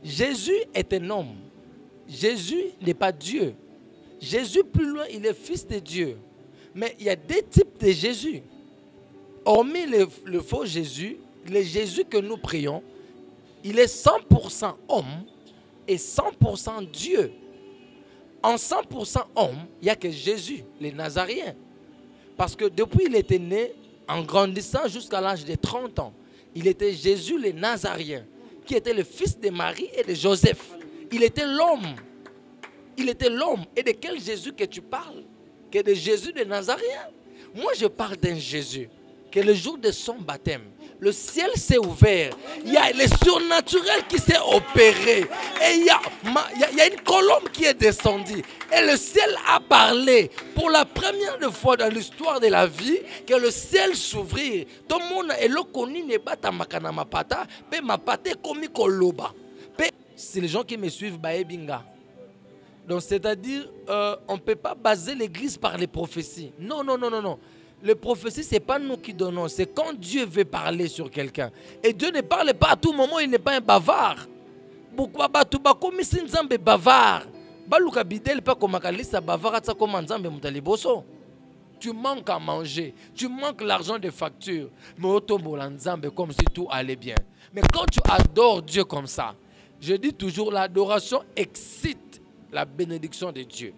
Jésus est un homme. Jésus n'est pas Dieu. Jésus, plus loin, il est fils de Dieu. Mais il y a deux types de Jésus. Hormis le faux Jésus, le Jésus que nous prions, il est 100% homme et 100% Dieu. En 100% homme, il n'y a que Jésus, les Nazaréens. Parce que depuis qu'il était né, en grandissant jusqu'à l'âge de 30 ans, il était Jésus, les Nazaréens, qui était le fils de Marie et de Joseph. Il était l'homme. Il était l'homme. Et de quel Jésus que tu parles? Que de Jésus de Nazaréen. Moi, je parle d'un Jésus que le jour de son baptême, le ciel s'est ouvert. Il y a le surnaturel qui s'est opéré. Et il y a une colombe qui est descendue. Et le ciel a parlé. Pour la première fois dans l'histoire de la vie, que le ciel s'ouvrit. Tout le monde est connu ne pas ta makana mapata, pe mapate komi koloba. C'est les gens qui me suivent baebinga. Donc c'est-à-dire, on ne peut pas baser l'église par les prophéties. Non, non, non, non, non. Les prophéties, ce n'est pas nous qui donnons. C'est quand Dieu veut parler sur quelqu'un. Et Dieu ne parle pas à tout moment, il n'est pas un bavard. Pourquoi tu vas comme si Nzambe bavard? Tu manques à manger, tu manques l'argent des factures. Mais comme si tout allait bien. Mais quand tu adores Dieu comme ça, je dis toujours, l'adoration excite la bénédiction de Dieu.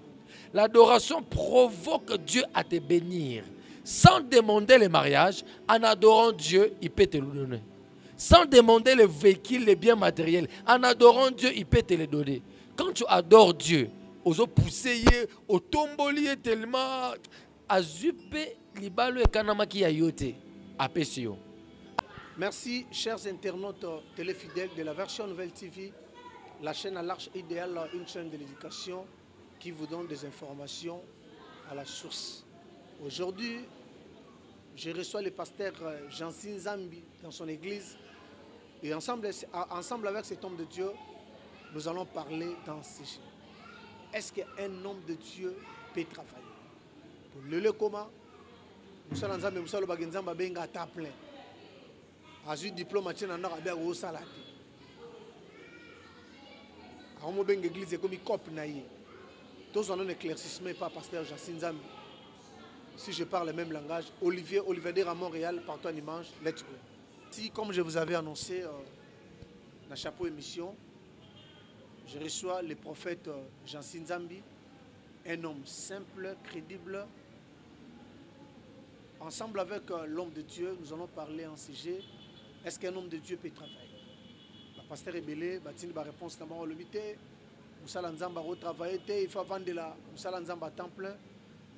L'adoration provoque Dieu à te bénir. Sans demander le mariage, en adorant Dieu, il peut te le donner. Sans demander le véhicule, les biens matériels, en adorant Dieu, il peut te les donner. Quand tu adores Dieu, aux pousser, au tombolier tellement, à zupe, libalo et kanama qui a yote, à Pessio. Merci, chers internautes téléfidèles de la version Nouvelle TV, la chaîne à l'arche idéale, une chaîne de l'éducation qui vous donne des informations à la source. Aujourd'hui, je reçois le pasteur Jansin Zambi dans son église et ensemble avec cet homme de Dieu, nous allons parler d'un sujet. Est-ce qu'un homme de Dieu peut travailler? Pour le comment, nous allons Zambi, nous allons Bagenzamba Benga à temps plein. Azu diplôme à Tchèna n'a pas au salade. À un benga église comme il copie naïe. Tous en ont un éclaircissement par pasteur Jansin Zambi. Si je parle le même langage, Olivier à Montréal, partout en dimanche, let's go. Si, comme je vous avais annoncé dans la chapeau émission, je reçois le prophète Jansin Zambi, un homme simple, crédible. Ensemble avec l'homme de Dieu, nous allons parler en sujet. Est-ce qu'un homme de Dieu peut travailler? Le pasteur Ebélé, Batine va répondre d'abord au limité. Moussa Nzamba va travailler, il faut vendre la Moussa Nzamba à temps plein.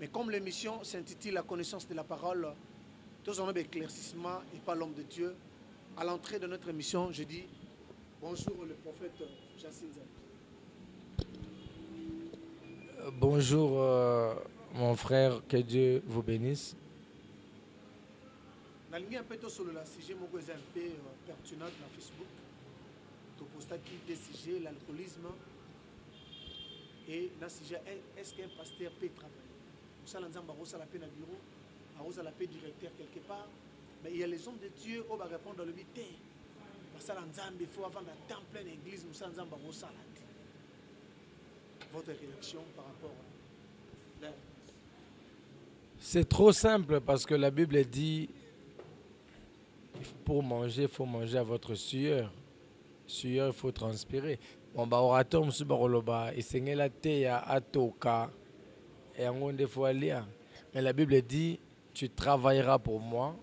Mais comme l'émission s'intitule La connaissance de la parole, tous en ont éclaircissement et pas l'homme de Dieu. À l'entrée de notre émission, je dis bonjour le prophète Jansin Zambi. Bonjour mon frère, que Dieu vous bénisse. Dans un peu sur le sujet, je suis un peu pertinent dans Facebook. Tu postes des sujets, l'alcoolisme. Et dans le sujet, est-ce qu'un pasteur peut travailler? Ça, l'ensemble a la paix dans le bureau, a la paix directeur quelque part. Mais il y a les hommes de Dieu qui vont répondre dans le vité. Parce que l'ensemble, il faut avoir un temps plein d'église, nous sommes en salade. Votre réaction par rapport à... C'est trop simple parce que la Bible dit pour manger, il faut manger à votre sueur. Sueur, il faut transpirer. Bon, bah, orateur, monsieur Baroloba, et c'est la thé à Toka. Mais la Bible dit, tu travailleras pour moi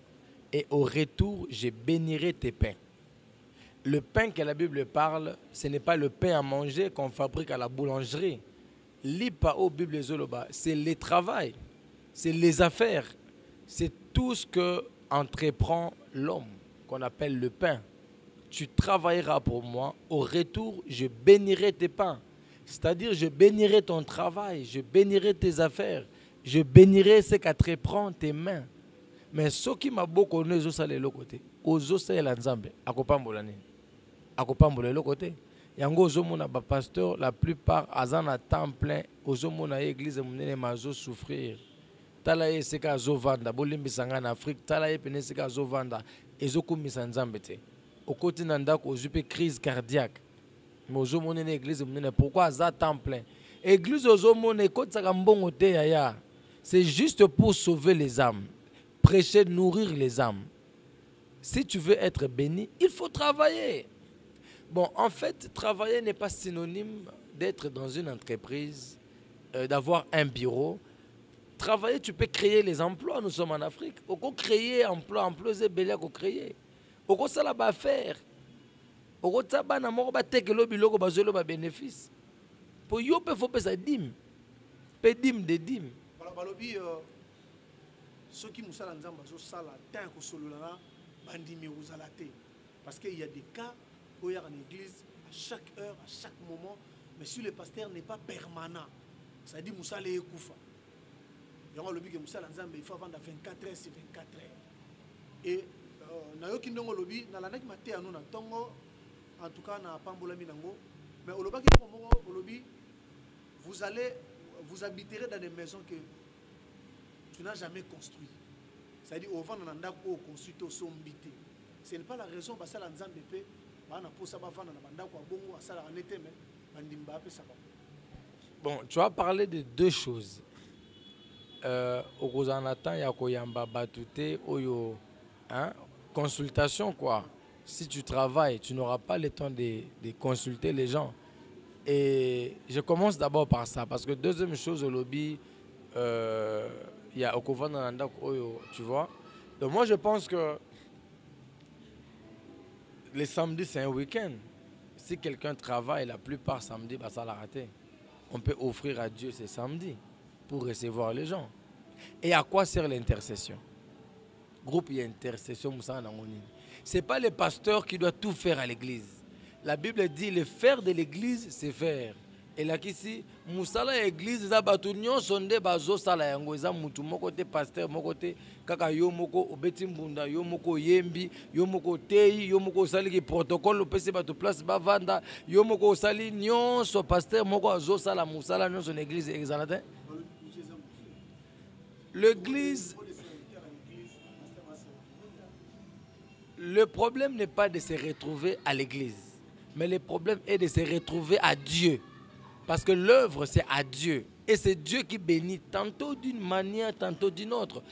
et au retour, je bénirai tes pains. Le pain que la Bible parle, ce n'est pas le pain à manger qu'on fabrique à la boulangerie. Lipa au Bible Zoloba, c'est le travail, c'est les affaires, c'est tout ce que entreprend l'homme qu'on appelle le pain. Tu travailleras pour moi, au retour, je bénirai tes pains. C'est-à-dire, je bénirai ton travail, je bénirai tes affaires, je bénirai ce qu'entreprend tes mains. Mais ce qui m'a beaucoup connu, c'est ça le côté. Ozo c'est l'ensemble. Akopambolane. Akopambolane le côté. Yango ozo mona ba pasteur, la plupart azan à temps plein, ozo mona église munene mazo souffrir. Tala ye seka zo vanda, bolimbi sanga en Afrique, tala ye pene seka zo vanda, ezo kumisa nzambe te. Au côté nanda ko zupe crise cardiaque. Mais aux hommes, l'église, pourquoi ça temps plein? Église aux hommes, c'est juste pour sauver les âmes, prêcher, nourrir les âmes. Si tu veux être béni, il faut travailler. Bon, en fait, travailler n'est pas synonyme d'être dans une entreprise, d'avoir un bureau. Travailler, tu peux créer les emplois. Nous sommes en Afrique. On peut créer emploi, c'est bien qu'on créer. On peut ça là faire. On peut ça ba na moko ba tekelo biloko ba zelo ba bénéfice. Pour yo pe faut pesa dim. Pe dim de dim. Balobi ceux qui musala nzamba zo sala tant ko solola bandimi uzala te. Parce qu'il y a des cas où il y a une église à chaque heure, à chaque moment, mais si le pasteur n'est pas permanent, ça dit musala ekufa. Il y a le but que musala nzamba il faut vendre 24 heures sur 24 heures. Et nayoki ndongo lobi na lanaki maté anu na tongo en tout cas na pambola minango mais au lobaki au lobby vous allez vous habiterez dans des maisons que tu n'as jamais construit. C'est-à-dire au vent nanda ko construit au sombité. Ce n'est pas la raison parce que la nzambe pe bana posa ba vana na banda ko bongo asala anete mais bandimba pe ça. Bon, tu as parlé de deux choses. Au Rosanatan ya ko yamba batute oyo hein consultation quoi. Si tu travailles, tu n'auras pas le temps de consulter les gens. Et je commence d'abord par ça, parce que deuxième chose au lobby, il y a Okovan Nanda, tu vois. Donc moi je pense que les samedis c'est un week-end. Si quelqu'un travaille, la plupart samedi, bah, ça l'a raté. On peut offrir à Dieu ces samedis pour recevoir les gens. Et à quoi sert l'intercession? Groupe, il y a intercession, Moussa Nangoni. Ce n'est pas le pasteur qui doit tout faire à l'église. La Bible dit le faire de l'église, c'est faire. Et là, ici, Moussala l'église, ça batunyo sonde bazo sala yango, ça mutu moko te pasteur moko te kaka yo moko obeti mbunda yo moko yembi yo moko tei yo moko sali ki protocole opese bato place bavanda yo moko sali nyonso pasteur moko azo sala Moussala nyonso na église exalate. L'église. Le problème n'est pas de se retrouver à l'église, mais le problème est de se retrouver à Dieu. Parce que l'œuvre, c'est à Dieu. Et c'est Dieu qui bénit tantôt d'une manière, tantôt d'une autre.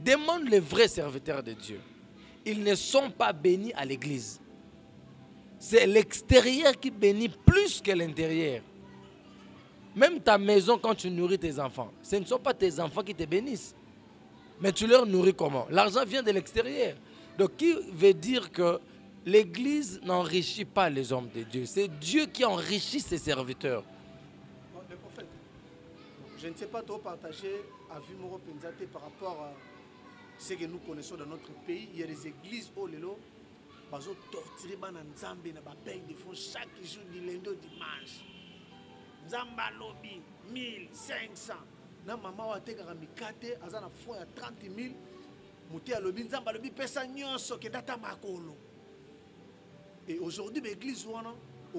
Demande les vrais serviteurs de Dieu. Ils ne sont pas bénis à l'église. C'est l'extérieur qui bénit plus que l'intérieur. Même ta maison, quand tu nourris tes enfants, ce ne sont pas tes enfants qui te bénissent. Mais tu leur nourris comment? L'argent vient de l'extérieur. Donc, qui veut dire que l'Église n'enrichit pas les hommes de Dieu? C'est Dieu qui enrichit ses serviteurs. Le prophète, je ne sais pas trop partager à Vimoro Penzate par rapport à ce que nous connaissons dans notre pays. Il y a des églises au Lelo, bazo torturé bana nzambe na bapel de fond chaque jour du lundi au dimanche. Nzamba lobby 1500. Na maman wa tekaka mikate aza na fond ya 30 000. Mouté à l'obin, Zamba l'obin, personne qui data makolo. Et aujourd'hui, l'église, au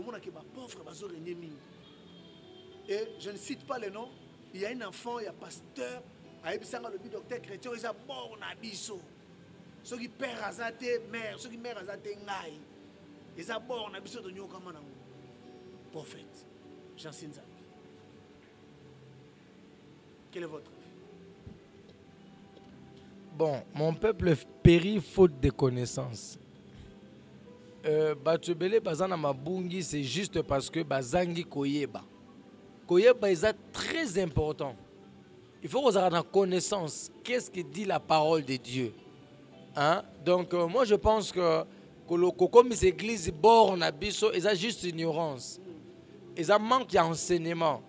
monde qui est pauvre, et je ne cite pas les noms. Il y a un enfant, il y a un pasteur, il y a un docteur chrétien, il y a un bon abisso. Ceux qui père azate, mère, ceux qui mère azate ngai. Il y a un bon abisso de Nyokamana. Prophète, Jean Sinza. Quel est votre avis? Bon, mon peuple périt faute de connaissances. Batubele bazana mabungi, c'est juste parce que bazangi koyeba. Koyeba est très important. Il faut qu'on ait la connaissance. Qu'est-ce que dit la parole de Dieu? Hein? Donc, moi, je pense que comme les églises born abisso, ils ont juste ignorance. Ils ont manque d'enseignement.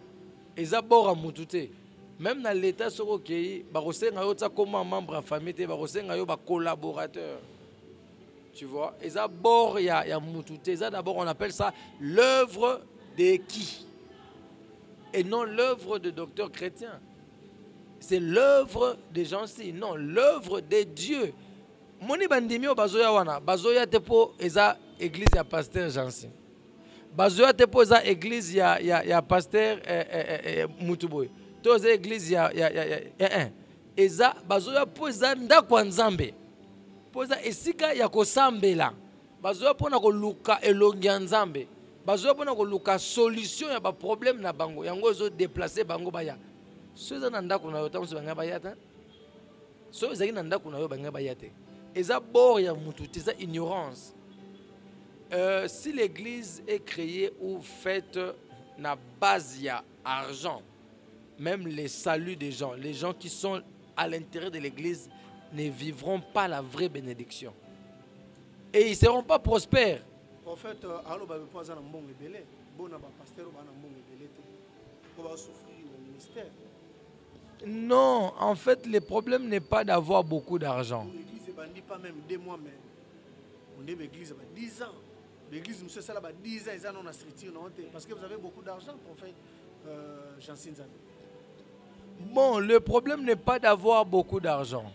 Ils ont bord à moutouté. Même dans l'état sur OK, comme un membre de la famille, un collaborateur. Tu vois, et d'abord il y a Moutouté, d'abord on appelle ça l'œuvre de qui? Et non l'œuvre de docteur chrétien. C'est l'œuvre des gens-ci, non, l'œuvre de Dieu. Moni bandimio bazoya wana, bazoya tepo eza église ya pasteur Jansi. Bazoya tepo eza église ya pasteur Moutuboy. Tous les églises, eza bazoya poza ndakwa nzambe poza esika ya kosambela bazoya pona koluka elongi ya nzambe bazo pona ko luka solution ya ba problème na bango yango zo déplacer bango baya so za na ndako na yo tamuso banga baya ta so ezaki na ndako na yo banga baya te eza bord ya mutu eza ignorance. Si l'église est créée ou faite na base ya argent, même les saluts des gens, les gens qui sont à l'intérieur de l'église ne vivront pas la vraie bénédiction et ils ne seront pas prospères. Prophète, alors bah pas un bon délai, bon pasteur un bon délai pour souffrir le ministère. Non, en fait, le problème n'est pas d'avoir beaucoup d'argent. L'église ne dit pas même 2 mois, mais on est l'église 10 ans. L'église, monsieur, ça là 10 ans, ils ont une structure, parce que vous avez beaucoup d'argent, prophète Jean-Sine Zane. Bon, le problème n'est pas d'avoir beaucoup d'argent.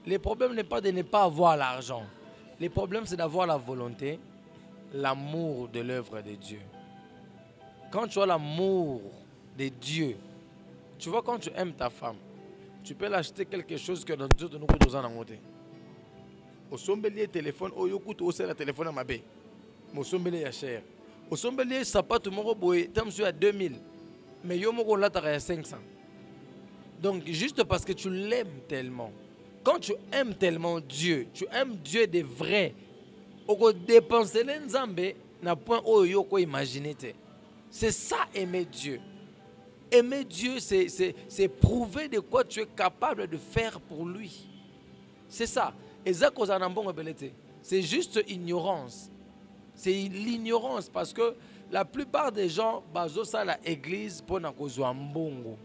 Le problème n'est pas de ne pas avoir l'argent. Le problème, c'est d'avoir la volonté, l'amour de l'œuvre de Dieu. Quand tu as l'amour de Dieu, tu vois, quand tu aimes ta femme, tu peux l'acheter quelque chose que dans Dieu nous coûte aux en côté. Au sombelier téléphone, au yokout au le téléphone à ma baie. Au sombelier est cher. Au sombelier, ça pas tout le monde boy, tu es à 2000. Mais yo moko là tu à 500. Donc juste parce que tu l'aimes tellement. Quand tu aimes tellement Dieu, tu aimes Dieu de vrai. Au dépenser les nzambe na point où yo ko imaginer. C'est ça aimer Dieu. Aimer Dieu, c'est prouver de quoi tu es capable de faire pour lui. C'est ça. Et ça, c'est juste ignorance. C'est l'ignorance parce que la plupart des gens basent ça à l'église pour n'akozwa mbongo.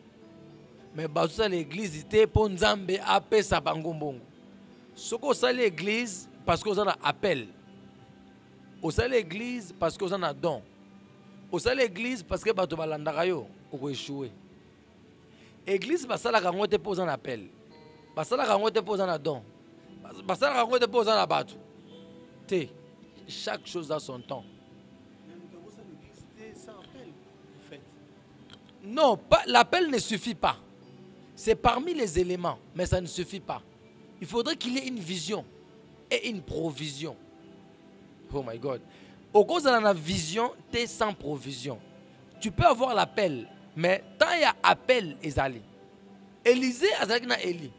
Mais basent ça à l'église c'était pour nzambe apé sa bango mbongo. Ce qu'on ça l'église parce qu'on en a appel. Au ça l'église parce qu'on en a don. Au ça l'église parce que bato balandaka yo oko échouer. Église basala kango te pour en appel. Basala kango te pour en don. Basala kango te pour en bato. Te chaque chose a son temps. Non, l'appel ne suffit pas. C'est parmi les éléments, mais ça ne suffit pas. Il faudrait qu'il y ait une vision et une provision. Oh my God. Au cause de la vision, tu es sans provision. Tu peux avoir l'appel, mais tant il y a appel, Ezali. Élisée, Azali na Élie.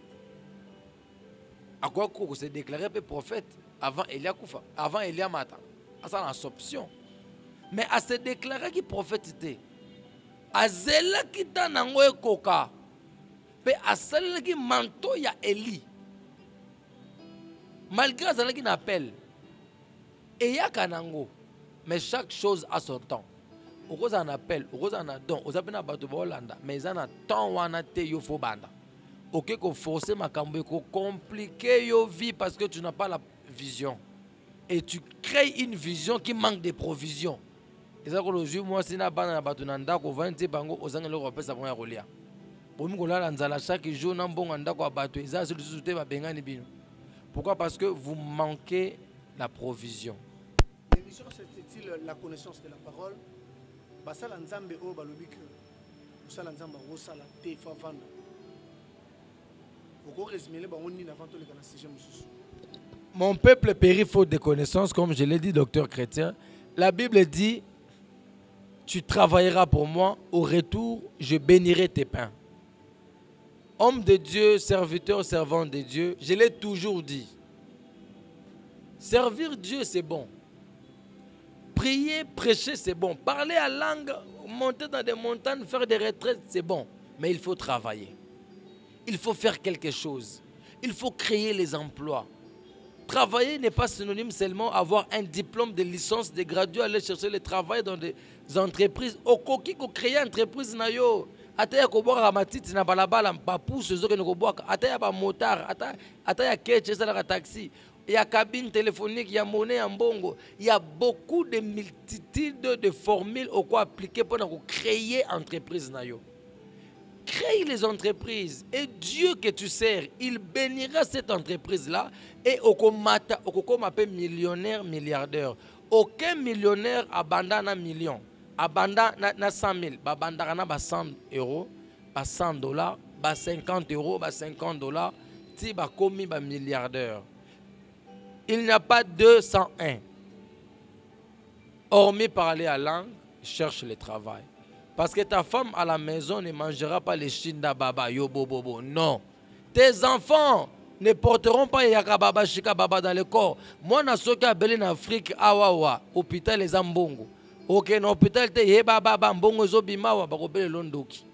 À quoi qu'on s'est déclaré prophète avant Elia Koufa, avant Elia Mata. Ça c'est option. Mais à se déclarer qu'il prophète était. Azela qui t'a nangoé koka. Mais à celle qui manteau ya Élie. Malgré Azala qui n'appelle. Et il y a kanango. Mais chaque chose a son temps. Au cause d'un appel, au cause d'un don, aux appels à Batobolanda, mais il y a un temps où on a été yofo banda. Ok, qu'on force ma cambo, qu'on complique yo vie parce que tu n'as pas la vision. Et tu crées une vision qui manque de provisions. Et ça, le jour, moi, si na bana na batunanda, qu'on va dire bango, aux angles européens, ça va y rouler. Pour nous, chaque jour, on a bon anda quoi battre. Et ça, c'est le souté va benga ni bino. Pourquoi? Parce que vous manquez la provision. L'émission, c'est la connaissance de la parole. Basala nzambe o balobi que basala nzamba rosala te fa vanda. Oko résumer ba onni na vanto le kana sujet mususu. Mon peuple périt faute de connaissances, comme je l'ai dit, docteur Chrétien. La Bible dit, tu travailleras pour moi, au retour, je bénirai tes pains. Homme de Dieu, serviteur, servant de Dieu, je l'ai toujours dit. Servir Dieu, c'est bon. Prier, prêcher, c'est bon. Parler à langue, monter dans des montagnes, faire des retraites, c'est bon. Mais il faut travailler. Il faut faire quelque chose. Il faut créer les emplois. Travailler n'est pas synonyme seulement avoir un diplôme de licence, de gradué, aller chercher le travail dans des entreprises. Au coquille, qu'on crée une entreprise, ataya ko boka matiti na balabala papusu zoke ne ko boka ataya ba motard ataya keche ça la taxi. Il y a cabine téléphonique, il y a monnaie en bongo, il y a beaucoup de multitudes de formules au quoi appliquer pour créer entreprise na yo. Crée les entreprises et Dieu que tu sers, il bénira cette entreprise là et au komata au m'appelle millionnaire milliardaire. Aucun millionnaire abandonne un million. Abanda na 100 000, babanda na 100 euros, 100 $, 50 euros, 50 $, ti ba komi ba milliardaire. Il n'y a pas 201. Hormis parler à langue, cherche le travail. Parce que ta femme à la maison ne mangera pas les shinda baba, yo bobo. Non. Tes enfants ne porteront pas yaka baba, shika baba dans le corps. Moi, na soki abeli en Afrique, awawa, hôpital les ambongo. Ok, na hôpital te ye baba mbongo zo bimawa, bakobele londoki.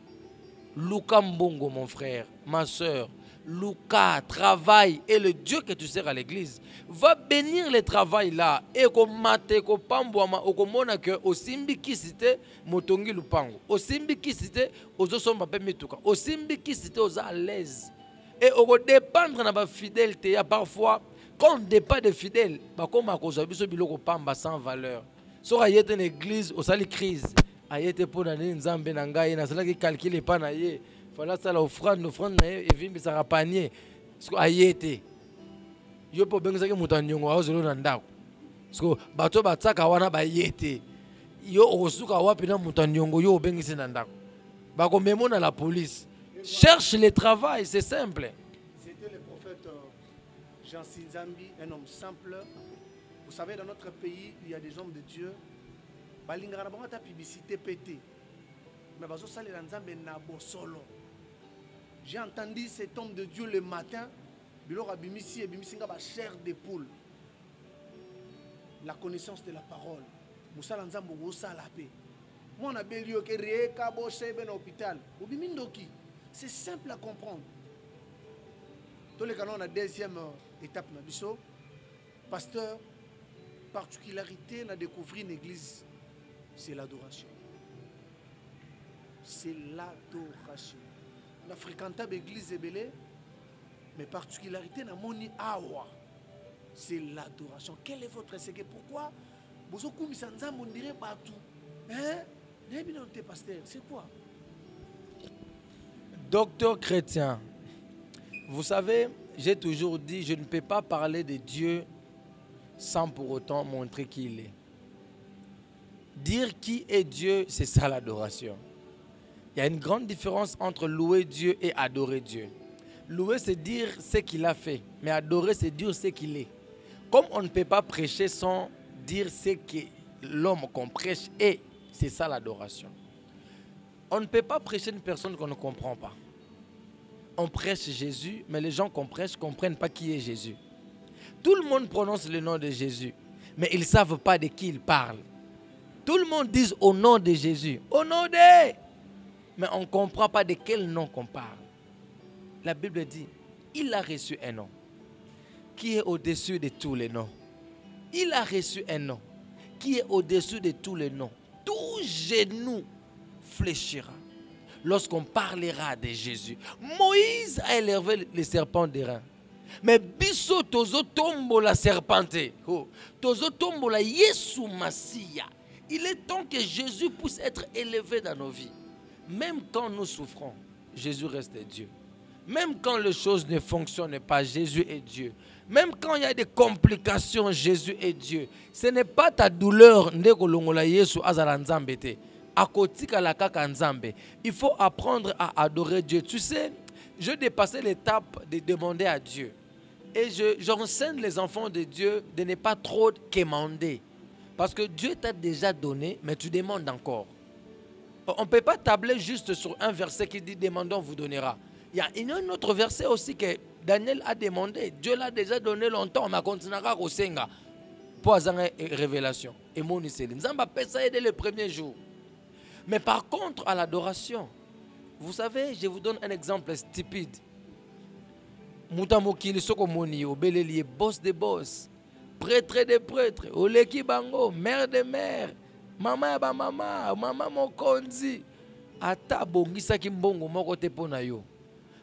Luka mbongo, mon frère, ma soeur. Luka, travail, et le Dieu que tu sers à l'église va bénir le travail là. Et comme mate, comme pambouama, ou comme mona que au simbi qui cité, motongi lupango. Au simbi qui cité, aux autres sont pas mituka. Au simbi qui cité, aux à l'aise. Et au dépendre de la fidélité, il y a parfois, quand on dépend des fidèles, comme à cause de biloko pamba sans valeur. So a été une église, au sali crise. A été pour l'année, nzambe nangaye, na cela qui calcule pas na ye. Voilà ça l'offrande et vimbi ça panier. Parce que ayete. Yo po benga ke mutanyongo azolo na ndako. Parce que bato batsaka wana ba yete. Yo osuka wapi na mutanyongo yo benga na ndako. Ba ko memo na la police. Cherche le travail, c'est simple. C'était le prophète Jean Sinzambi, un homme simple. Vous savez, dans notre pays, il y a des hommes de Dieu. Balingara bango ta publicité pété. Mais bazo sali na nzambe na bosolo. J'ai entendu cet homme de Dieu le matin. Bilor abimisi et bimisinga ba chair de poule. La connaissance de la parole. Moussa nzambo wosa la paix. Moi on a belio ke reka bo shebe na hôpital. Obimindoki. C'est simple à comprendre. Dans les canons, on a la deuxième étape. Pasteur, particularité, on a découvert une église, c'est l'adoration. C'est l'adoration. On a fréquenté l'église Ebélé, mais particularité, on a moni awa. C'est l'adoration. Quel est votre secret? Pourquoi vous on dirait partout. Hein? Pasteur, c'est quoi? Docteur chrétien, vous savez, j'ai toujours dit, je ne peux pas parler de Dieu sans pour autant montrer qui il est. Dire qui est Dieu, c'est ça l'adoration. Il y a une grande différence entre louer Dieu et adorer Dieu. Louer, c'est dire ce qu'il a fait, mais adorer, c'est dire ce qu'il est. Comme on ne peut pas prêcher sans dire ce que l'homme qu'on prêche est, c'est ça l'adoration. On ne peut pas prêcher une personne qu'on ne comprend pas. On prêche Jésus, mais les gens qu'on prêche ne comprennent pas qui est Jésus. Tout le monde prononce le nom de Jésus, mais ils ne savent pas de qui il parle. Tout le monde dit au nom de Jésus, au nom de... Mais on ne comprend pas de quel nom qu'on parle. La Bible dit, il a reçu un nom qui est au-dessus de tous les noms. Il a reçu un nom qui est au-dessus de tous les noms. Tout genou fléchira lorsqu'on parlera de Jésus. Moïse a élevé le serpent d'airain. Mais biso tozo tombo la serpente. Tozo tombo la Yesu Masia. Il est temps que Jésus puisse être élevé dans nos vies. Même quand nous souffrons, Jésus reste Dieu. Même quand les choses ne fonctionnent pas, Jésus est Dieu. Même quand il y a des complications, Jésus est Dieu. Ce n'est pas ta douleur. Il faut apprendre à adorer Dieu. Tu sais, je dépassais l'étape de demander à Dieu. Et j'enseigne les enfants de Dieu de ne pas trop quémander. Parce que Dieu t'a déjà donné, mais tu demandes encore. On ne peut pas tabler juste sur un verset qui dit « Demandons, vous donnera ». Il y a un autre verset aussi que Daniel a demandé. Dieu l'a déjà donné longtemps, mais on continuera à senga pour avoir une révélation. Et mon Israël, nous avons fait ça dès le premier jour. Mais par contre, à l'adoration, vous savez, je vous donne un exemple stupide. Moutamokili Sokomoni, Obelelié, boss de boss, prêtre de prêtres, Oleki Bango, mère de mère, maman ba maman, maman mokonzi, ata bongisa kimbongo moko te pona yo.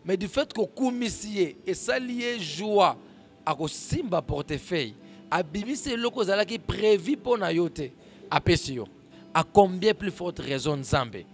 Mais du fait que Koumissier et Salié joie à Simba portefeuille, à Bimise loko zala qui prévu pour na yote, à Pessio. À combien plus forte raison Nzambe?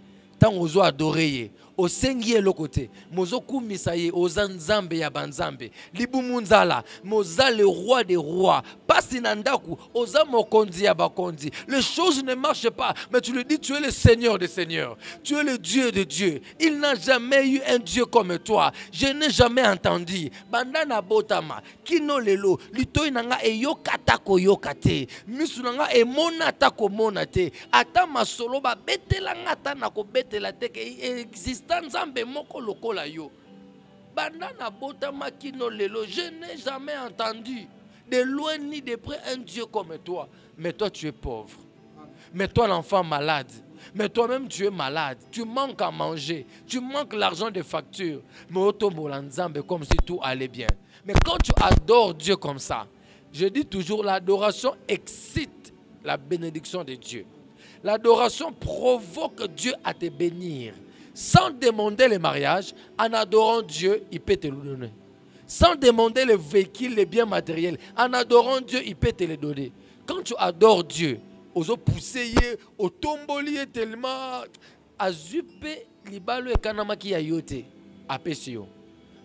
tant ozo adorer au sengi le côté mozo kumisa ye oza nzambe ya banzambe libumunzala moza le roi des rois pasi na ndaku oza mokonzi ya bakonzi. Les choses ne marchent pas, mais tu lui dis tu es le Seigneur des seigneurs, tu es le Dieu de Dieu. Il n'a jamais eu un Dieu comme toi. Je n'ai jamais entendu bandana botama kino lelo litoi nanga eyo katako yokate misu nanga emona tako monate ata masolo ba betela ngata na ko betela te ke existe nzambe moko lokola yo bandana botama kino lelo. Je n'ai jamais entendu de loin ni de près un Dieu comme toi. Mais toi tu es pauvre, mais toi l'enfant malade, mais toi-même tu es malade, tu manques à manger, tu manques l'argent des factures, mais otombola nzambe comme si tout allait bien. Mais quand tu adores Dieu comme ça, je dis toujours l'adoration excite la bénédiction de Dieu. L'adoration provoque Dieu à te bénir. Sans demander le mariage, en adorant Dieu, il peut te le donner. Sans demander le véhicule, les biens matériels, en adorant Dieu, il peut te les donner. Quand tu adores Dieu, ozo pousser, au tombolier tellement, azupe libalo e kanamaki ya yote, apesio.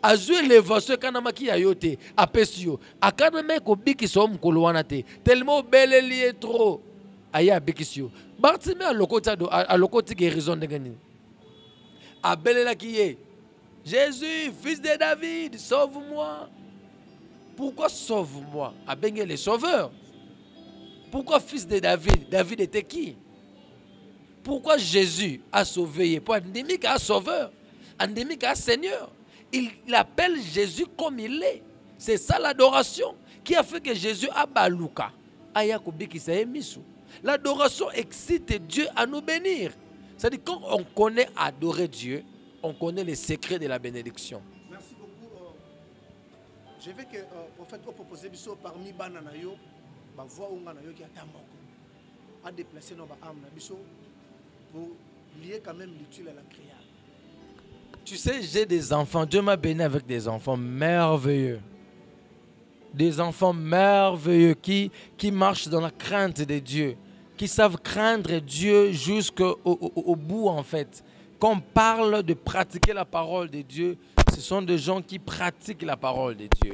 Azue l'évasion e kanamaki ya yote, apesio. Akaname ko biki so mkolo wana te, tellement belle lié trop, aya bikisio. Bartime a lokoti guérison de gani. Abelela qui est Jésus, fils de David, sauve-moi. Pourquoi sauve-moi? Abengue les sauveurs. Pourquoi fils de David? David était qui? Pourquoi Jésus a sauvé? Pour endémique à sauveur, endémique à Seigneur. Il appelle Jésus comme il est. C'est ça l'adoration qui a fait que Jésus a baluka. L'adoration excite Dieu à nous bénir. C'est-à-dire quand on connaît adorer Dieu, on connaît les secrets de la bénédiction. Merci beaucoup. Je veux que prophète a proposé parmi bananayo, ba voix onganayo qui atamoko, à déplacer nos âmes na biso pour lier quand même l'utile à la création. Tu sais, j'ai des enfants. Dieu m'a béni avec des enfants merveilleux. Des enfants merveilleux qui marchent dans la crainte de Dieu, qui savent craindre Dieu jusqu'au bout en fait. Quand on parle de pratiquer la parole de Dieu, ce sont des gens qui pratiquent la parole de Dieu.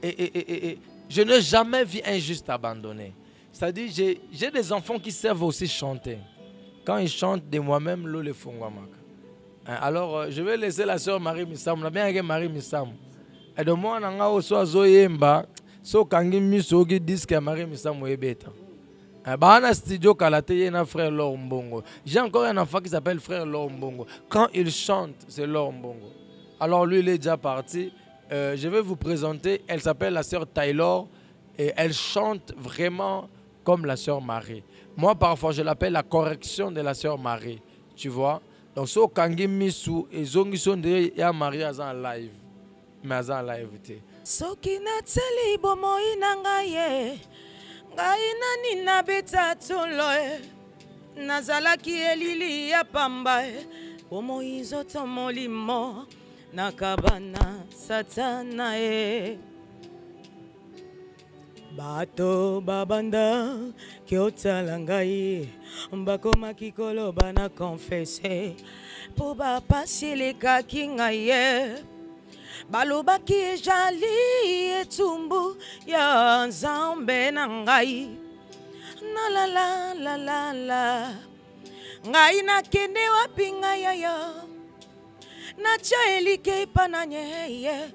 Et je n'ai jamais vu un juste abandonné. C'est-à-dire, j'ai des enfants qui savent aussi chanter. Quand ils chantent de moi-même, l'eau les font. Alors, je vais laisser la sœur Marie Missam. La bien Marie Missam. Et de moi, on a aussi Zoyemba. So kangi misogi disque Marie Missam Webeta. Dans studio Kalaté, un frère Laure Mbongo. J'ai encore un enfant qui s'appelle frère Laure Mbongo. Quand il chante, c'est Laure Mbongo. Alors lui, il est déjà parti. Je vais vous présenter. Elle s'appelle la sœur Taylor. Et elle chante vraiment comme la sœur Marie. Moi, parfois, je l'appelle la correction de la sœur Marie. Tu vois? Donc, so kangi misu et zongi son de ya Marie en live. Mais en live. Soki na tseli bomoi nangaye. Ngai nani na beta tolo nazalaki elili ya pamba bomoi zoto molimo nakabana satana bato babanda kiotala ngai mbakoma kikolo bana confesse po bapasi lekaki ngai balobaki ejali etumbu ya nzambe na ngai na la la la la la ngai nakende wapi ngai yo natia elike epananye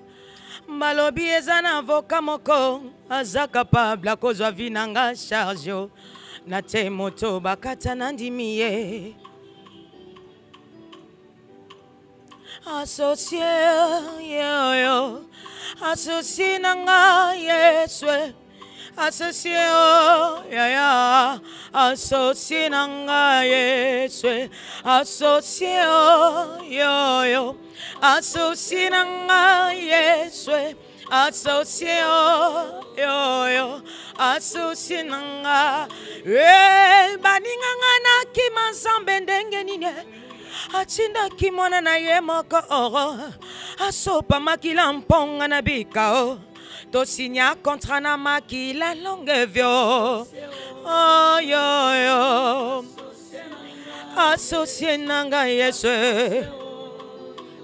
balobi eza na avoka moko aza capable akozwa vi na nga charge na te moto bakata na ndimi ye associé yo associé nanga yeswe associé ya associé nanga yeswe associé yo associé nanga yeswe associé yo associé nanga baninga na kimanzambe ndenge nine Achinda kimona na ye moko oro asopa makila mponga na bikao to signa kontra na makila longue vio oh yo yo associé nanga Yesu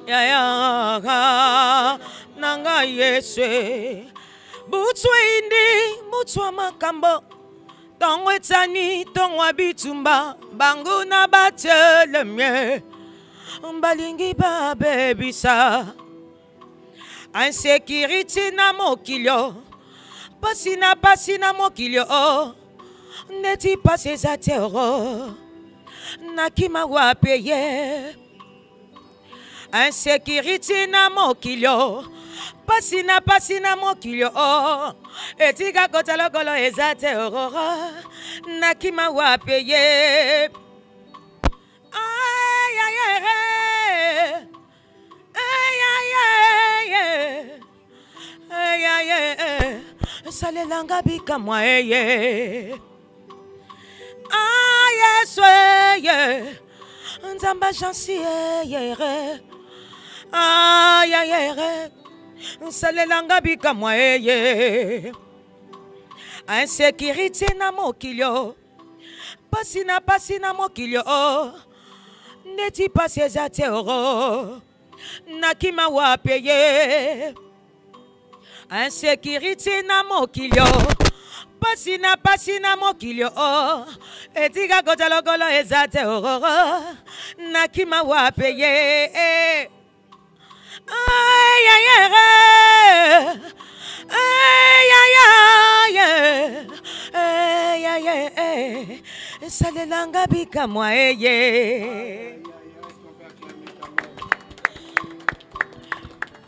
ya nanga Yesu butwa indi butwa makambo tongo etani tongo abitumba bangu na batelemye balingi babebisa insécurité na mokilio pasi na mokilio neti pasi za tero nakima wapeye insécurité na mokilio pasi na mokilio etika kota lokolo eza tero nakima wapeye ay ay ay ay ay salelanga bika mwa eye Yesu ye nzamba jansi ye ye salelanga bika mwa eye insécurité na mokilio pasi na mokilio neti pasi eza tero nakima wapeye insécurité na mokilio pasi na mokilio etika kota lokolo eza tero nakima wapeye ay ay ay ay ay salelanga bika mwa eye.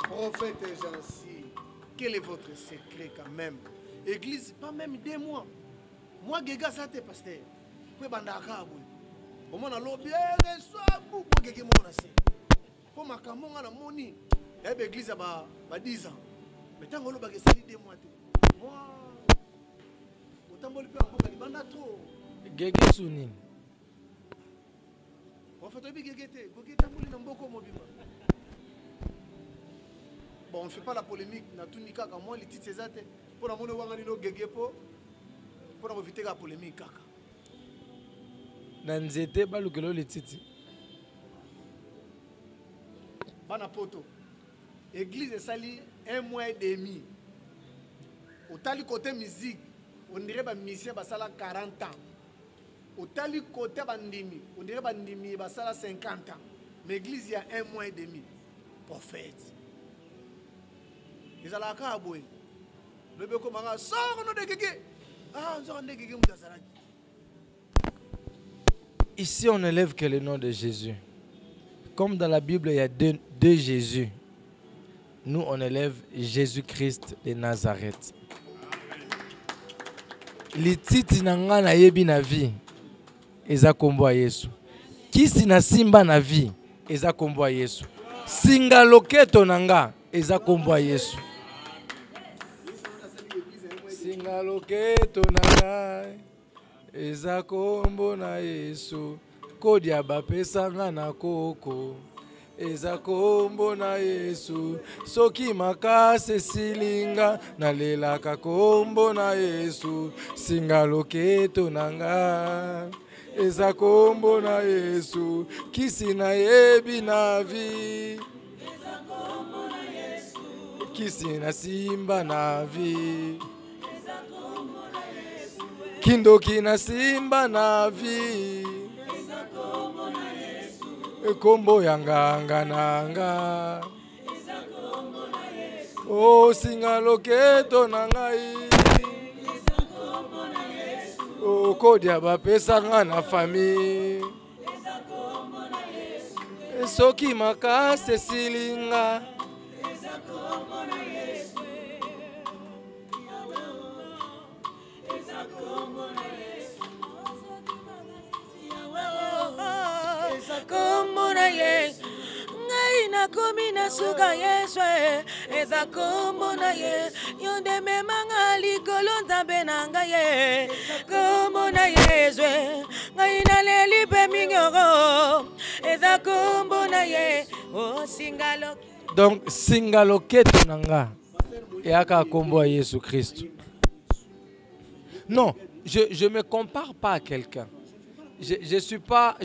Prophète Jansi, quel est votre secret quand même? Église, pas même 2 mois. Moi, Gega, ça t'est pasteur. Vous bandaka, vous. Au moins, on a bien reçu, vous, pour que vous connaissez. Pour ma camon, on a moni. L'église a 10 ans. Mais tant que vous avez 2 mois, moi, autant que vous avez banda trop. Gege Sounine. On fait bien Gege, Gege, vous avez beaucoup mobile. Bon, on ne fait pas la polémique. Natunika, quand moi, les titres, c'est ça. Pour la monnaie, on va dire pour éviter la polémique. Nanzete, balukelo les titres. Banapoto. Église est sali 1 mois et demi. Au tali côté musique, on dirait que musicien basala 40 ans. Au tali côté bandimi, on dirait que bandimi basala 50 ans. Mais l'église il y a 1 mois et demi. Prophète. Ils allaient à Kaboué. Le bébé commence sort on de Gege. Ah, on de Gege Moudazaraki. Ici, on n'élève que le nom de Jésus. Comme dans la Bible, il y a deux Jésus. Nous, on élève Jésus-Christ de Nazareth. Les titres n'anga na yebi na vie, eza kombo Yesu. Kisi na simba na vie, eza kombo Yesu. Singa loketo nanga, eza kombo Yesu. Singa loketo nanga, eza kombo na Yesu. Kodia bapesa nga na koko. Eza kombo na Yesu. Soki makase silinga nalelaka kombo na Yesu. Singa loketo nanga. Eza kombo na Yesu. Kisi na yebi na vi. Eza kombo na Yesu. Kisi na simba na vi. Eza kombo na Yesu. Kindoki na simba na vi. Kombo yanga nanga oh singa loketo nangai oh kodia bapesa nga na famille soki makase silinga kombo na ye ngai nakomi na suka Yesu eza kombo na ye yonde memanga likolo nzambe na ngai ye kombo na Yesu ngai naleli pe mingoro eza kombo na ye o singalo. Donc singalo keto nanga eaka kombo ya Yesu Christ. Non, je me compare pas à quelqu'un. Je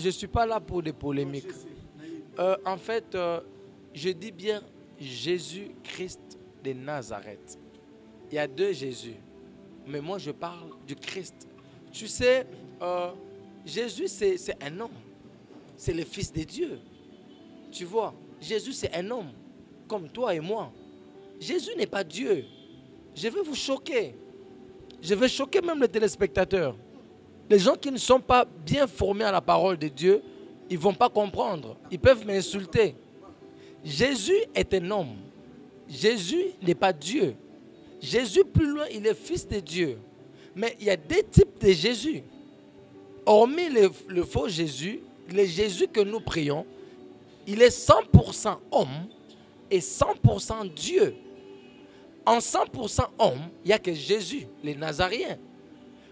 ne suis pas là pour des polémiques. En fait, je dis bien Jésus-Christ de Nazareth. Il y a deux Jésus. Mais moi, je parle du Christ. Tu sais, Jésus, c'est un homme. C'est le Fils de Dieu. Tu vois, Jésus, c'est un homme, comme toi et moi. Jésus n'est pas Dieu. Je vais vous choquer. Je vais choquer même les téléspectateurs. Les gens qui ne sont pas bien formés à la parole de Dieu, ils ne vont pas comprendre. Ils peuvent m'insulter. Jésus est un homme. Jésus n'est pas Dieu. Jésus, plus loin, il est Fils de Dieu. Mais il y a deux types de Jésus. Hormis le faux Jésus, le Jésus que nous prions, il est 100% homme et 100% Dieu. En 100% homme, il n'y a que Jésus, le Nazaréen.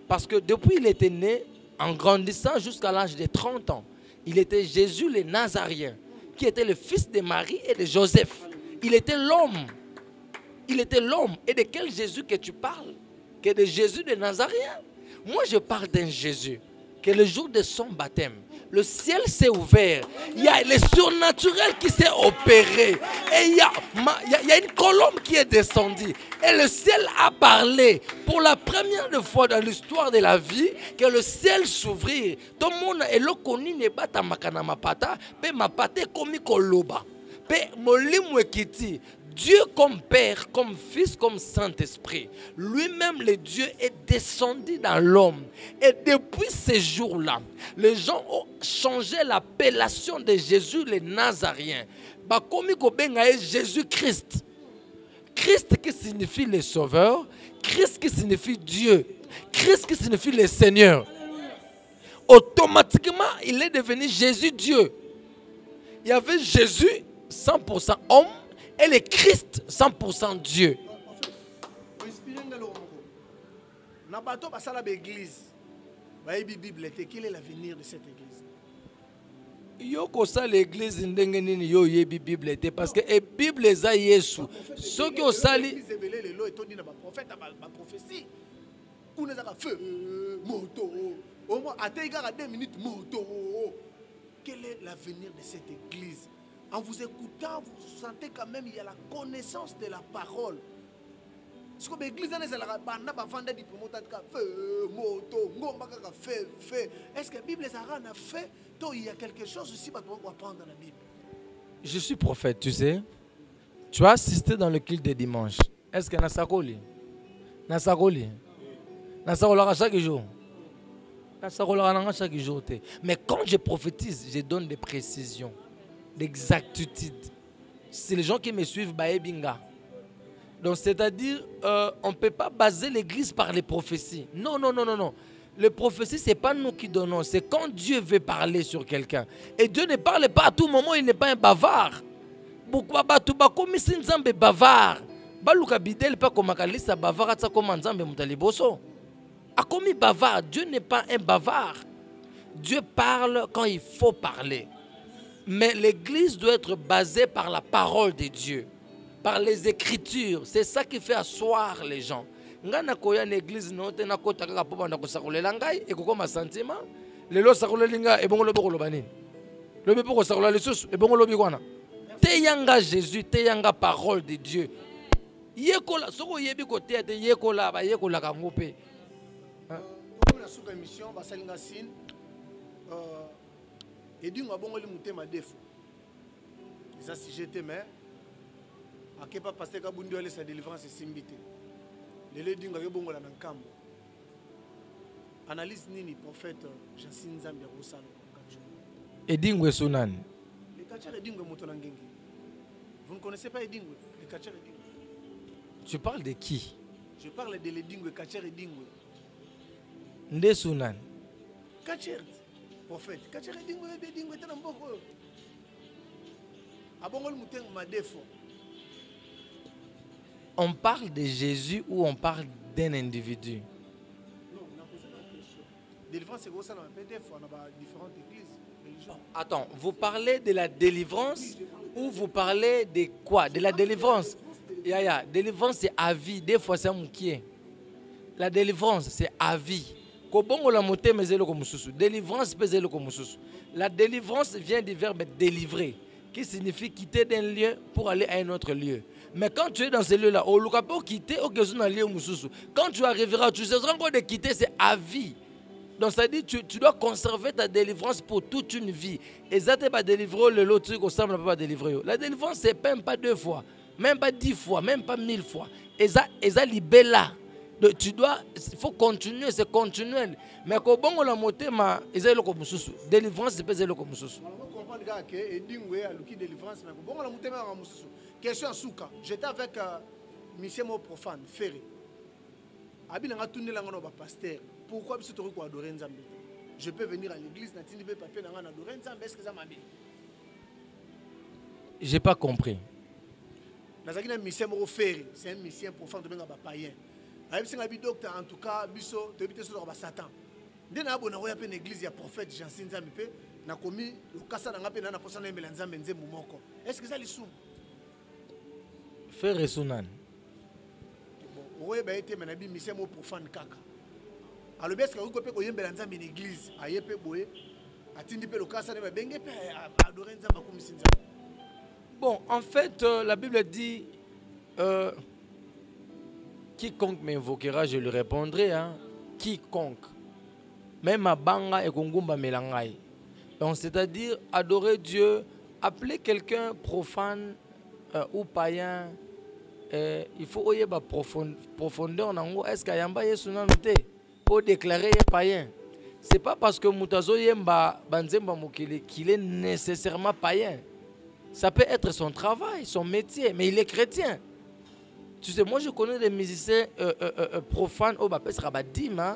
Parce que depuis qu'il était né, en grandissant jusqu'à l'âge de 30 ans, il était Jésus le Nazaréen, qui était le fils de Marie et de Joseph. Il était l'homme. Il était l'homme. Et de quel Jésus que tu parles? Que de Jésus de Nazaréen. Moi, je parle d'un Jésus que le jour de son baptême, le ciel s'est ouvert. Il y a le surnaturel qui s'est opéré. Et il y a une colombe qui est descendue. Et le ciel a parlé pour la première fois dans l'histoire de la vie que le ciel s'ouvrit. Tout le monde est connu ne pas ta makana mapata, pe mapate komi koloba. Pe molimu ekiti. Dieu comme Père, comme Fils, comme Saint-Esprit, lui-même le Dieu est descendu dans l'homme. Et depuis ces jours-là, les gens ont changé l'appellation de Jésus le Nazaréen. Bakomi kobenga Jésus-Christ. Christ qui signifie le Sauveur, Christ qui signifie Dieu, Christ qui signifie le Seigneur. Automatiquement, il est devenu Jésus-Dieu. Il y avait Jésus 100% homme, et le Christ 100% Dieu. Quel est l'avenir de cette église? Yoko sa l'église ndenge nini yo yebi Bible était parce que et Bible eza Yesu. Ce qui osali prophétie. On a fait moto. Au moins à 2 minutes moto. Quel est l'avenir de cette église? En vous écoutant, vous sentez quand même il y a la connaissance de la parole. Est-ce que l'église est est-ce que la Bible a fait? Il y a quelque chose aussi pour apprendre dans la Bible. Je suis prophète, tu sais. Tu as assisté dans le culte de dimanche. Est-ce que Nasakoli? Nasakoli? Nasakoli chaque jour? Nasakoli chaque jour. Mais quand je prophétise, je donne des précisions, d'exactitude. C'est les gens qui me suivent, Baebinga. Donc, c'est-à-dire, on ne peut pas baser l'église par les prophéties. Non. Les prophéties, ce n'est pas nous qui donnons. C'est quand Dieu veut parler sur quelqu'un. Et Dieu ne parle pas à tout moment, il n'est pas un bavard. Pourquoi tu vas comme si Nzambe bavard? Baluka bidel pas comme Makalisa bavard, ça comme Nzambe mutaliboso. A comme bavard, Dieu n'est pas un bavard. Dieu parle quand il faut parler. Mais l'église doit être basée par la parole de Dieu, par les Écritures. C'est ça qui fait asseoir les gens. Ngana koya l'église note na kota kaka po banda ko sakolela ngai e kokoma sentiment lelo sakolelinga e bongo lobo koloba nini lobi po ko sakolela lisusu e bongo lobi kwana te yanga Jésus te yanga parole de Dieu yekola soko yebi ko te yekola ba yekola ka ngope na suka émission basalinga sin edinga bongo li mutema defu ça si j'étais mais akepa pasteur kabundi ole sa délivrance simbité. Les dinga bongo la nkambo. Analyse nini prophète Jansin Nzambe Rosalo. Edingwe sunani. Le kacher edingwe moto na ngenge. Vous ne connaissez pas edingwe, le kacher edingwe. Tu parles de qui? Je parle de l'edingwe kacher edingwe. Nde sunani. Kacher prophète, kacher edingwe tana mboko. Abongol muteng madefo. On parle de Jésus ou on parle d'un individu? Non, on a posé la question. Délivrance, c'est ça, on a différentes églises. Attends, vous parlez de la délivrance ou vous parlez de quoi? De la délivrance. Délivrance, c'est à vie. Des fois, c'est un moukier. La délivrance, c'est à vie. Délivrance La délivrance vient du verbe délivrer, qui signifie quitter d'un lieu pour aller à un autre lieu. Mais quand tu es dans ce lieu-là, quand tu arriveras, tu seras encore de quitter, c'est à vie. Donc ça dit tu dois conserver ta délivrance pour toute une vie. Et ça t'est pas délivré, le lot truc au semble pas délivrer. La délivrance c'est même pas 2 fois, même pas 10 fois, même pas 1000 fois. Et ça libère là. Tu dois, il faut continuer, c'est continuel. Mais quand on la montée, ma, délivrance c'est pas zélo comme souci. Question Souka. J'étais avec Monsieur Mo Profane, Ferry. Abilanga tourné la ngano ba pasteur. Pourquoi biso to ko adorer Nzambe? Je peux venir à l'église na tindi be papier na ngana adorer Nzambe, est-ce que ça m'a bien? J'ai pas compris. Nazaki na Monsieur Mo Ferry, c'est un mission profane de benga ba païen. Ayebi singa bi docteur en tout cas biso to bité so ba Satan. Ndena abona ko ya pe na église ya prophète Jean Nzambe pe na komi le kasa na ngape na posa na mbela Nzambe nzembo moko. Est-ce que ça lisum? Faire Sunan. Oui, ben été menabi mission mo profane kaka. Alors bien ce que vous pouvez ko yembela Nzambe une église, ayepe boye, atindi pe le kasa na benge pe adorer Nzambe comme sinza. Bon, en fait, la Bible dit quiconque m'invoquera, je lui répondrai. Hein? Quiconque. Même à Banga et Kongumba Melangai. Donc, c'est-à-dire adorer Dieu, appeler quelqu'un profane ou païen. Il faut oyer ba profondeur. Est-ce qu'il y a un païen pour déclarer païen? Ce n'est pas parce que Moutazo Yemba Banzemba Mukile qu'il est nécessairement païen. Ça peut être son travail, son métier, mais il est chrétien. Tu sais, moi je connais des musiciens profanes au Bapes Rabadima.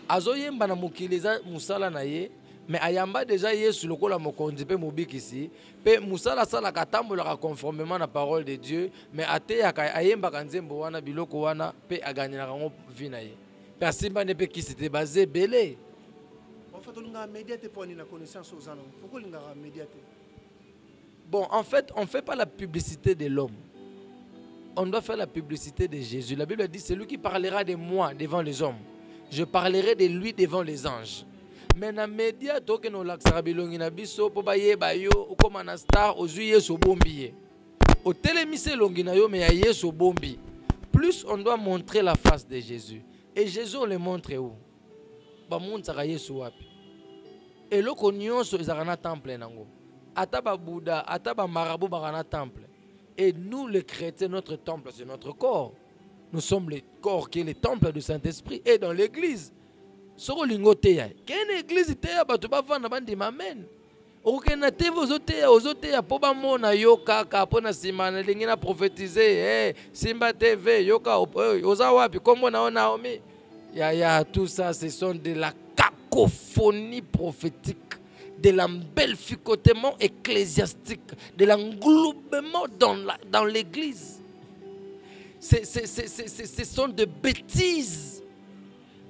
Azoyem Banamukiliza Moussala Naye, mais Ayamba déjà y est sur le col à Mokondipe Mobik ici. Pe Moussala Sala Katambo leur conformément à la parole de Dieu, mais Ate Ayemba Kanzembo Wana Biloko Wana, Pe Agani Narango Vinaye. Persimba ne peut qui s'était basé belé. En fait, on a médiaté pour une connaissance aux années. Pourquoi on a médiaté? Bon, en fait, on ne fait pas la publicité de l'homme. On doit faire la publicité de Jésus. La Bible dit, c'est lui qui parlera de moi devant les hommes. Je parlerai de lui devant les anges. Mais dans les médias, tout ce que nous avons pour bailler comme un star, aux yeux sur bombier. Au télémisé longinayo, mais aïe sur bombi. Plus on doit montrer la face de Jésus. Et Jésus, on le montre où? Bah, monde ça aïe sur wapi. Et là, qu'on y a sur les temple nango. Ataba Bouddha, ataba marabout barana temple. Et nous, les chrétiens, notre temple, c'est notre corps. Nous sommes le corps qui est le temple du Saint-Esprit. Et dans l'église, soro lingoteya. Quelle église teya batu bavanda bandi mamen. Okena te ozoteya po ba mona yoka ka pona simana lingina prophétiser Simba TV yoka oza wapi kombo na Naomi. Ya tout ça ce sont de la cacophonie prophétique, de l'embelficotement ecclésiastique, de l'englobement dans l'église. Ce sont de bêtises.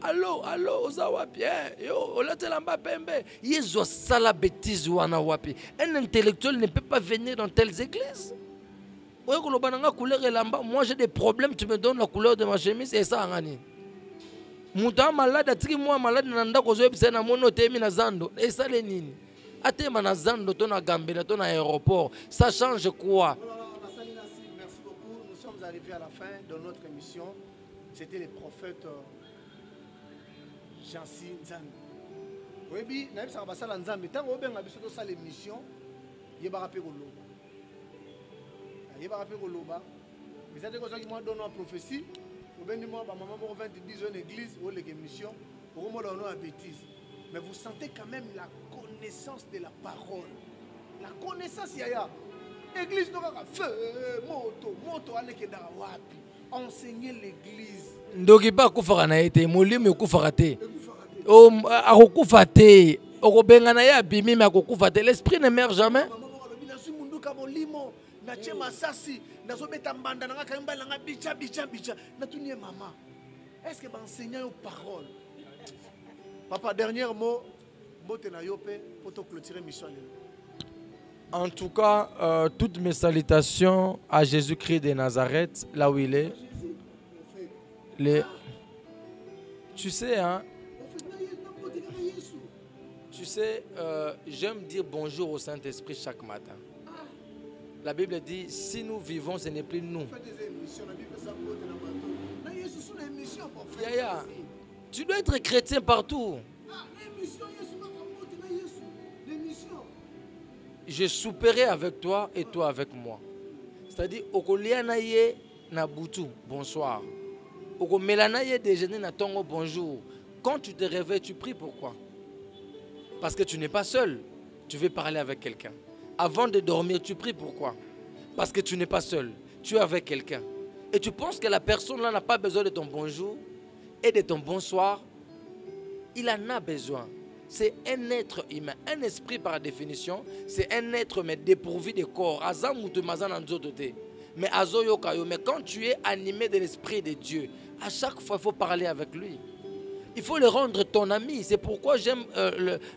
Allô, ozawa bien. Yo, olatelamba pembe. Yezo sala bêtise wana wapi. Un intellectuel ne peut pas venir dans telles églises. Moi j'ai des problèmes, tu me donnes la couleur de ma chemise et ça ngani. Muta malade atiki moi malade nanda kozo ebisa na mono temi na zando. Et ça les nini. Atema na zando to na Gambela to na aéroport. Ça change quoi? Merci beaucoup. Nous sommes arrivés à la fin de notre émission. C'était le prophète Jansi Nzambe. Oui, naïb ça va ça la Nzambe. Tant qu'on a besoin de ça l'émission, il va rappeler au loba. Il va rappeler au loba. Mais c'est des choses qui m'ont donné une prophétie. Au ben moi, ma maman m'a 20 ans une église ou l'émission. Pour moi, on a une bêtise. Mais vous sentez quand même la connaissance de la parole. La connaissance, il y a. Église, nous avons feu, moto, wapi. Enseigner l'église. Ndoki ba kufaka na ete molimo ekufaka te. O akokufa te. Okobenga na ya bimi mais akokufa te. L'esprit ne meurt jamais. Est-ce que enseignant aux paroles? Papa, dernier mot. Pour te clôturer mission. En tout cas, toutes mes salutations à Jésus-Christ de Nazareth, là où il est. Tu sais, hein, sais, j'aime dire bonjour au Saint-Esprit chaque matin. La Bible dit, si nous vivons, ce n'est plus nous. Yaya, tu dois être chrétien partout. Je souperai avec toi et toi avec moi. C'est-à-dire, okolianaye na butu, bonsoir. Okomelanaye déjeuner na tongo, bonjour. Quand tu te réveilles, tu pries pourquoi? Parce que tu n'es pas seul. Tu veux parler avec quelqu'un. Avant de dormir, tu pries pourquoi? Parce que tu n'es pas seul. Tu es avec quelqu'un. Et tu penses que la personne là n'a pas besoin de ton bonjour et de ton bonsoir. Il en a besoin. C'est un être humain. Un esprit par définition, c'est un être mais dépourvu de corps. Mais quand tu es animé de l'esprit de Dieu, à chaque fois, il faut parler avec lui. Il faut le rendre ton ami. C'est pourquoi j'aime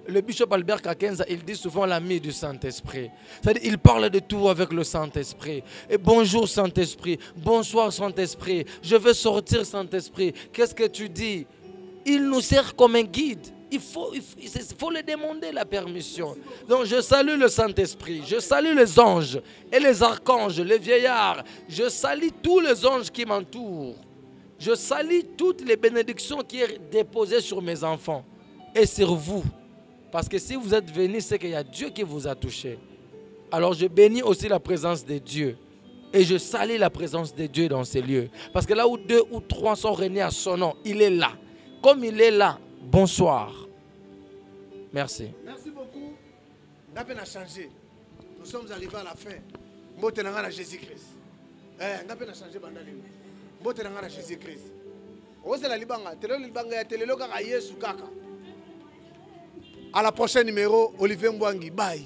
le bishop Albert Kakenza. Il dit souvent l'ami du Saint-Esprit. C'est-à-dire il parle de tout avec le Saint-Esprit. Et bonjour Saint-Esprit. Bonsoir Saint-Esprit. Je veux sortir Saint-Esprit. Qu'est-ce que tu dis? Il nous sert comme un guide. Il faut le demander la permission. Donc je salue le Saint-Esprit. Je salue les anges et les archanges, les vieillards. Je salue tous les anges qui m'entourent. Je salue toutes les bénédictions qui sont déposées sur mes enfants et sur vous. Parce que si vous êtes venus, c'est qu'il y a Dieu qui vous a touché. Alors je bénis aussi la présence de Dieu. Et je salue la présence de Dieu dans ces lieux. Parce que là où 2 ou 3 sont réunis à son nom, il est là. Comme il est là, bonsoir. Merci. Merci beaucoup. On a changé. Nous sommes arrivés à la fin. Nous sommes Jésus-Christ. On a changé. Jésus-Christ. À la prochaine numéro, Olivier Mbwangi. Bye.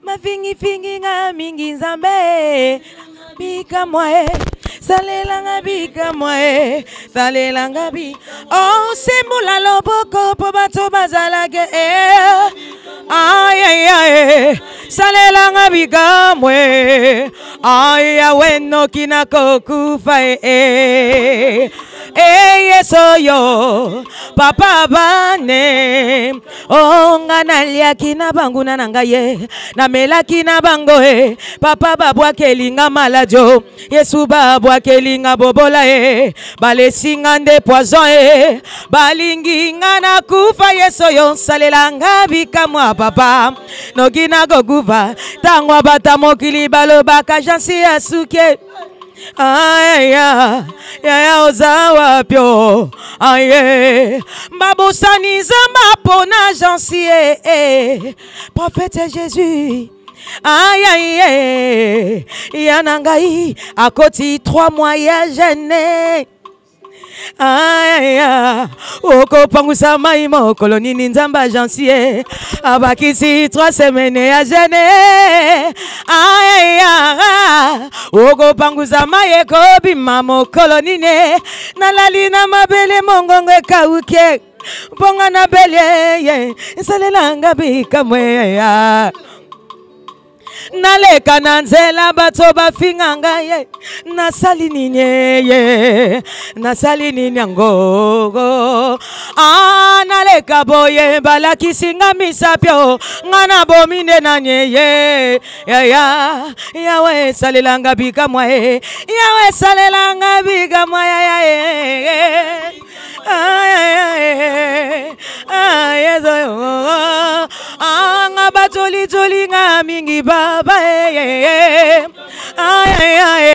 Ma fingi nga mingi nzambe bika mwae salelanga bika mwae salelanga bi oh semula loboko po bato bazalage ay ay ay salelanga bika mwae ay aweno kinako kufa yeso yo papa bane onga nalia kina banguna nangaye na melaki na bango papa babwa kelinga maladio yesu babwa kelinga bobola balesinga nde poison balingi nga na kufa yeso yo salelanga bikamwa papa nokina goguva tangwa bata mokili balobaka jansi asuke aya ya ozawa pio aye babosani zamba pona jansie prophète Jésus aïe aïe yanangai akoti 3 mois ya gêné aïe oko pangusa mai mokolo nini nzamba jansie abakisi 3 semaines ya gêné aïe oko pangusa mai ekobima mokolo nini nalali na mabele mongongo ekauke bonga na bele salelanga bikamwe ya naleka na nzela bato bafinganga ye nasali nini ye nasali nini yango naleka boye balakisinga misapyo ngana bomine nanye ye yawe salelanga bikamwa yawe salelanga bikamwa nga batoli nga mingi baba